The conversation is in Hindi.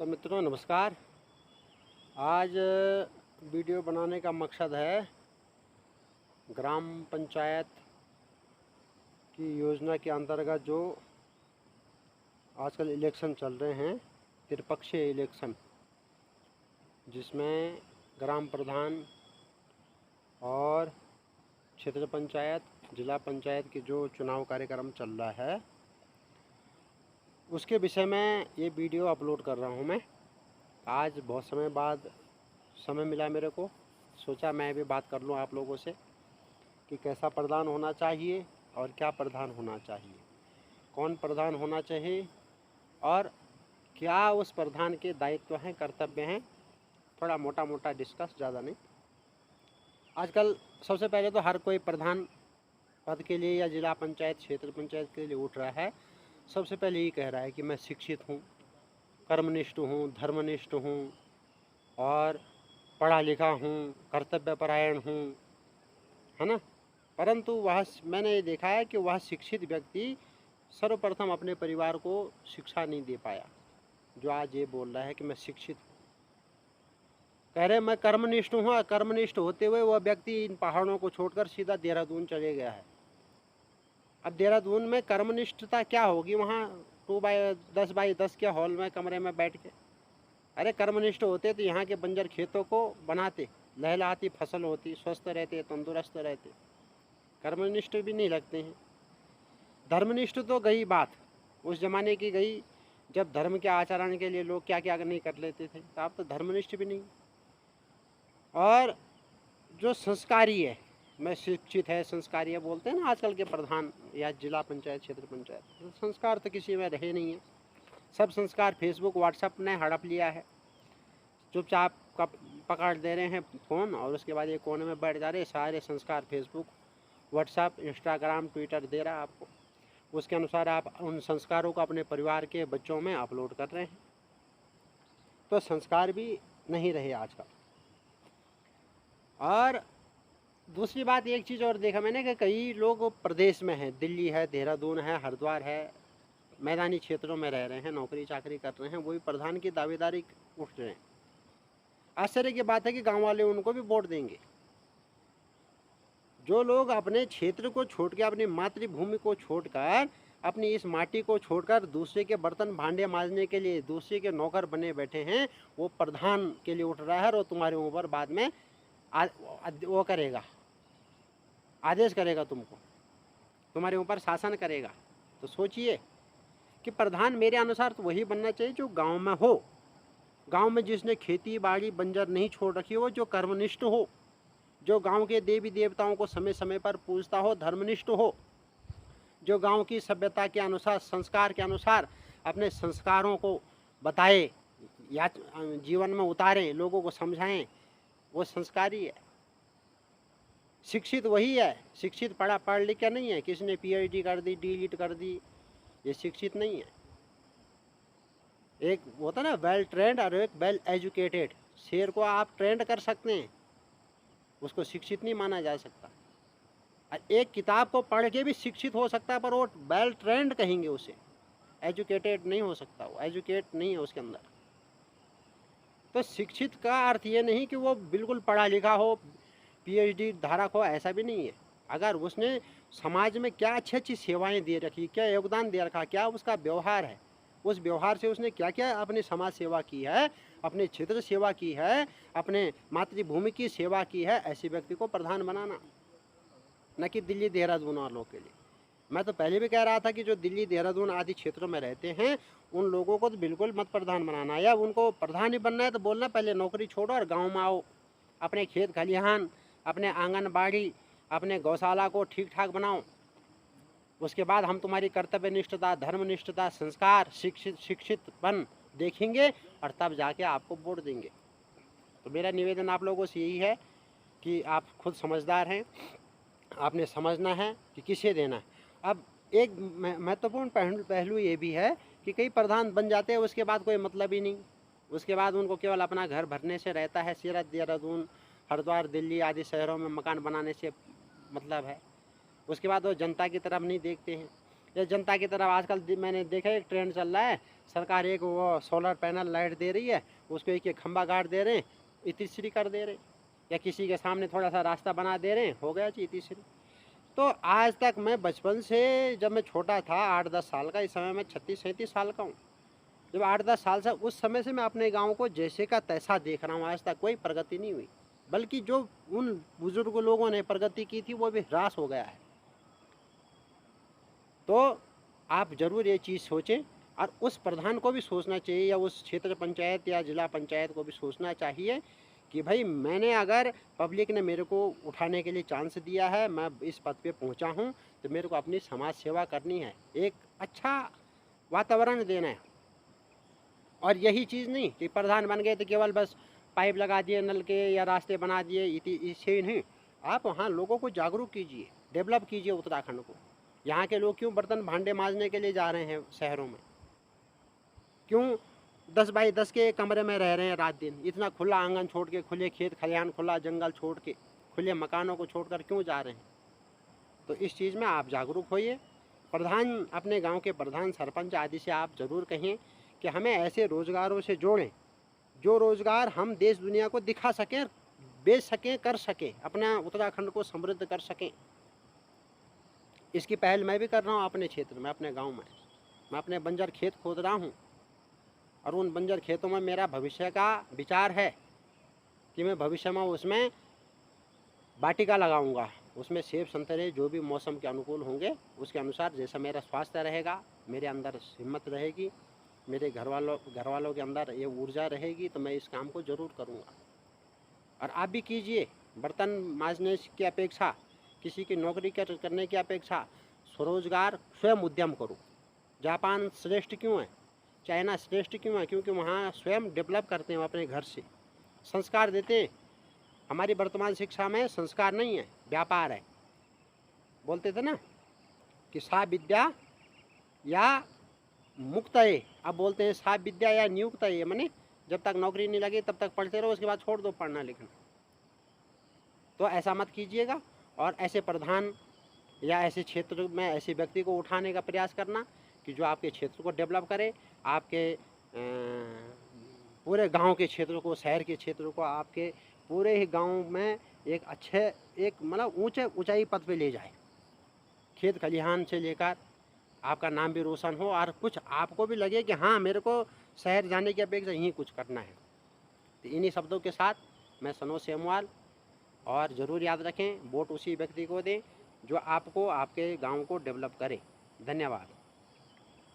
तो मित्रों नमस्कार। आज वीडियो बनाने का मकसद है ग्राम पंचायत की योजना के अंतर्गत जो आजकल इलेक्शन चल रहे हैं, त्रिपक्षीय इलेक्शन, जिसमें ग्राम प्रधान और क्षेत्र पंचायत, जिला पंचायत के जो चुनाव कार्यक्रम चल रहा है, उसके विषय में ये वीडियो अपलोड कर रहा हूँ मैं। आज बहुत समय बाद समय मिला मेरे को, सोचा मैं भी बात कर लूँ आप लोगों से कि कैसा प्रधान होना चाहिए और क्या प्रधान होना चाहिए, कौन प्रधान होना चाहिए और क्या उस प्रधान के दायित्व हैं, कर्तव्य हैं। थोड़ा मोटा मोटा डिस्कस, ज़्यादा नहीं। आजकल सबसे पहले तो हर कोई प्रधान पद के लिए या जिला पंचायत, क्षेत्र पंचायत के लिए उठ रहा है। सबसे पहले ये कह रहा है कि मैं शिक्षित हूँ, कर्मनिष्ठ हूँ, धर्मनिष्ठ हूँ और पढ़ा लिखा हूँ, कर्तव्यपरायण हूँ, है ना। परंतु मैंने ये देखा है कि वह शिक्षित व्यक्ति सर्वप्रथम अपने परिवार को शिक्षा नहीं दे पाया, जो आज ये बोल रहा है कि मैं शिक्षित हूँ। कह रहे मैं कर्मनिष्ठ हूँ, और कर्मनिष्ठ होते हुए वह व्यक्ति इन पहाड़ों को छोड़कर सीधा देहरादून चले गया है। अब देहरादून में कर्मनिष्ठता क्या होगी? वहाँ 2x10 के हॉल में, कमरे में बैठ के। अरे कर्मनिष्ठ होते तो यहाँ के बंजर खेतों को बनाते, लहलहाती फसल होती, स्वस्थ रहते, तंदुरुस्त रहते। कर्मनिष्ठ भी नहीं लगते हैं। धर्मनिष्ठ तो गई बात, उस जमाने की गई जब धर्म के आचरण के लिए लोग क्या क्या नहीं कर लेते थे, तो आप तो धर्मनिष्ठ भी नहीं। और जो संस्कारी है, मैं शिक्षित है, संस्कारी है बोलते हैं ना आजकल के प्रधान या जिला पंचायत, क्षेत्र पंचायत, तो संस्कार तो किसी में रहे नहीं है। सब संस्कार फेसबुक, व्हाट्सएप ने हड़प लिया है। चुपचाप पकड़ दे रहे हैं फ़ोन और उसके बाद ये कोने में बैठ जा रहे। सारे संस्कार फेसबुक, व्हाट्सएप, इंस्टाग्राम, ट्विटर दे रहा है आपको। उसके अनुसार आप उन संस्कारों को अपने परिवार के बच्चों में अपलोड कर रहे हैं। तो संस्कार भी नहीं रहे आजकल। और दूसरी बात, एक चीज़ और देखा मैंने कि कई लोग प्रदेश में हैं, दिल्ली है, देहरादून है, हरिद्वार है, मैदानी क्षेत्रों में रह रहे हैं, नौकरी चाकरी कर रहे हैं, वही प्रधान की दावेदारी उठ रहे हैं। आश्चर्य की बात है कि गांव वाले उनको भी वोट देंगे। जो लोग अपने क्षेत्र को छोड़ के, अपनी मातृभूमि को छोड़कर, अपनी इस माटी को छोड़कर दूसरे के बर्तन भांडे मांजने के लिए दूसरे के नौकर बने बैठे हैं, वो प्रधान के लिए उठ रहा है और तुम्हारे ऊपर बाद में वो करेगा, आदेश करेगा, तुमको, तुम्हारे ऊपर शासन करेगा। तो सोचिए कि प्रधान मेरे अनुसार तो वही बनना चाहिए जो गांव में हो, गांव में जिसने खेती बाड़ी बंजर नहीं छोड़ रखी हो, जो कर्मनिष्ठ हो, जो गांव के देवी देवताओं को समय समय पर पूजता हो, धर्मनिष्ठ हो, जो गांव की सभ्यता के अनुसार, संस्कार के अनुसार अपने संस्कारों को बताए या जीवन में उतारें, लोगों को समझाएं, वो संस्कारी है। शिक्षित वही है। शिक्षित पढ़ लिख के नहीं है, किसी ने PhD कर दी, D.Litt कर दी, ये शिक्षित नहीं है। एक होता ना वेल ट्रेंड और एक वेल एजुकेटेड। शेर को आप ट्रेंड कर सकते हैं, उसको शिक्षित नहीं माना जा सकता। एक किताब को पढ़ के भी शिक्षित हो सकता है, पर वो वेल ट्रेंड कहेंगे उसे, एजुकेटेड नहीं हो सकता, वो एजुकेट नहीं है उसके अंदर। तो शिक्षित का अर्थ ये नहीं कि वो बिल्कुल पढ़ा लिखा हो, PhD धारक हो, ऐसा भी नहीं है। अगर उसने समाज में क्या अच्छी अच्छी सेवाएं दे रखी, क्या योगदान दे रखा, क्या उसका व्यवहार है, उस व्यवहार से उसने क्या क्या अपनी समाज सेवा की है, अपने क्षेत्र सेवा की है, अपने मातृभूमि की सेवा की है, ऐसे व्यक्ति को प्रधान बनाना, न कि दिल्ली देहरादून वालों के लिए। मैं तो पहले भी कह रहा था कि जो दिल्ली देहरादून आदि क्षेत्रों में रहते हैं, उन लोगों को तो बिल्कुल मत प्रधान बनाना, या उनको प्रधान ही बनना है तो बोलना पहले नौकरी छोड़ो और गाँव में आओ, अपने खेत खलिहान, अपने आंगनबाड़ी, अपने गौशाला को ठीक ठाक बनाओ। उसके बाद हम तुम्हारी कर्तव्य निष्ठता, धर्मनिष्ठता, संस्कार, शिक्षितपन देखेंगे और तब जाके आपको वोट देंगे। तो मेरा निवेदन आप लोगों से यही है कि आप खुद समझदार हैं, आपने समझना है कि किसे देना है। अब एक महत्वपूर्ण पहलू ये भी है कि कई प्रधान बन जाते हैं, उसके बाद कोई मतलब ही नहीं, उसके बाद उनको केवल अपना घर भरने से रहता है। सीरत, देहरादून, हरिद्वार, दिल्ली आदि शहरों में मकान बनाने से मतलब है। उसके बाद वो जनता की तरफ नहीं देखते हैं। या जनता की तरफ आजकल मैंने देखा एक ट्रेंड चल रहा है, सरकार एक वो सोलर पैनल लाइट दे रही है, उसको एक खंभा गाड़ दे रहे हैं, इतिश्री कर दे रहे, या किसी के सामने थोड़ा सा रास्ता बना दे रहे हैं, हो गया जी इतिश्री। तो आज तक मैं बचपन से, जब मैं छोटा था 8-10 साल का, इस समय मैं 36-37 साल का हूँ, जब 8-10 साल से, उस समय से मैं अपने गांव को जैसे का तैसा देख रहा हूँ। आज तक कोई प्रगति नहीं हुई, बल्कि जो उन बुजुर्ग लोगों ने प्रगति की थी वो भी ह्रास हो गया है। तो आप ज़रूर ये चीज़ सोचें, और उस प्रधान को भी सोचना चाहिए, या उस क्षेत्र पंचायत या जिला पंचायत को भी सोचना चाहिए कि भाई मैंने, अगर पब्लिक ने मेरे को उठाने के लिए चांस दिया है, मैं इस पद पे पहुंचा हूं, तो मेरे को अपनी समाज सेवा करनी है, एक अच्छा वातावरण देना है। और यही चीज़ नहीं कि प्रधान बन गए तो केवल बस पाइप लगा दिए नल के या रास्ते बना दिए, इससे नहीं। आप वहाँ लोगों को जागरूक कीजिए, डेवलप कीजिए उत्तराखंड को। यहाँ के लोग क्यों बर्तन भांडे मांजने के लिए जा रहे हैं शहरों में, क्यों 10 बाई 10 के कमरे में रह रहे हैं रात दिन, इतना खुला आंगन छोड़ के, खुले खेत खलिहान, खुला जंगल छोड़ के, खुले मकानों को छोड़कर क्यों जा रहे हैं। तो इस चीज़ में आप जागरूक होइए। प्रधान, अपने गांव के प्रधान, सरपंच आदि से आप ज़रूर कहें कि हमें ऐसे रोज़गारों से जोड़ें, जो रोज़गार हम देश दुनिया को दिखा सकें, बेच सकें, कर सकें, अपना उत्तराखंड को समृद्ध कर सकें। इसकी पहल मैं भी कर रहा हूँ अपने क्षेत्र में, अपने गांव में। मैं अपने बंजर खेत खोद रहा हूँ, और उन बंजर खेतों में मेरा भविष्य का विचार है कि मैं भविष्य में उसमें वाटिका लगाऊंगा, उसमें सेब संतरे जो भी मौसम के अनुकूल होंगे, उसके अनुसार जैसा मेरा स्वास्थ्य रहेगा, मेरे अंदर हिम्मत रहेगी, मेरे घर वालों के अंदर ये ऊर्जा रहेगी, तो मैं इस काम को ज़रूर करूँगा। और आप भी कीजिए। बर्तन मांजने की अपेक्षा, किसी की नौकरी करने की अपेक्षा, स्वरोजगार, स्वयं उद्यम करो। जापान श्रेष्ठ क्यों है, चाइना श्रेष्ठ क्यों है, क्योंकि वहाँ स्वयं डेवलप करते हैं अपने घर से, संस्कार देते हैं। हमारी वर्तमान शिक्षा में संस्कार नहीं है, व्यापार है। बोलते थे ना कि सा विद्या या मुक्त है, अब बोलते हैं सा विद्या या नियुक्त है, माने जब तक नौकरी नहीं लगे तब तक पढ़ते रहो, उसके बाद छोड़ दो पढ़ना लिखना। तो ऐसा मत कीजिएगा। और ऐसे प्रधान या ऐसे क्षेत्र में ऐसे व्यक्ति को उठाने का प्रयास करना कि जो आपके क्षेत्र को डेवलप करे, आपके पूरे गांव के क्षेत्र को, शहर के क्षेत्र को, आपके पूरे ही गांव में एक अच्छे, एक मतलब ऊंचाई पद पे ले जाए। खेत खलिहान से लेकर आपका नाम भी रोशन हो, और कुछ आपको भी लगे कि हाँ, मेरे को शहर जाने की अपेक्षा यहीं कुछ करना है। तो इन्हीं शब्दों के साथ मैं सनोज सेमवाल, और ज़रूर याद रखें, वोट उसी व्यक्ति को दें जो आपको, आपके गांव को डेवलप करे। धन्यवाद।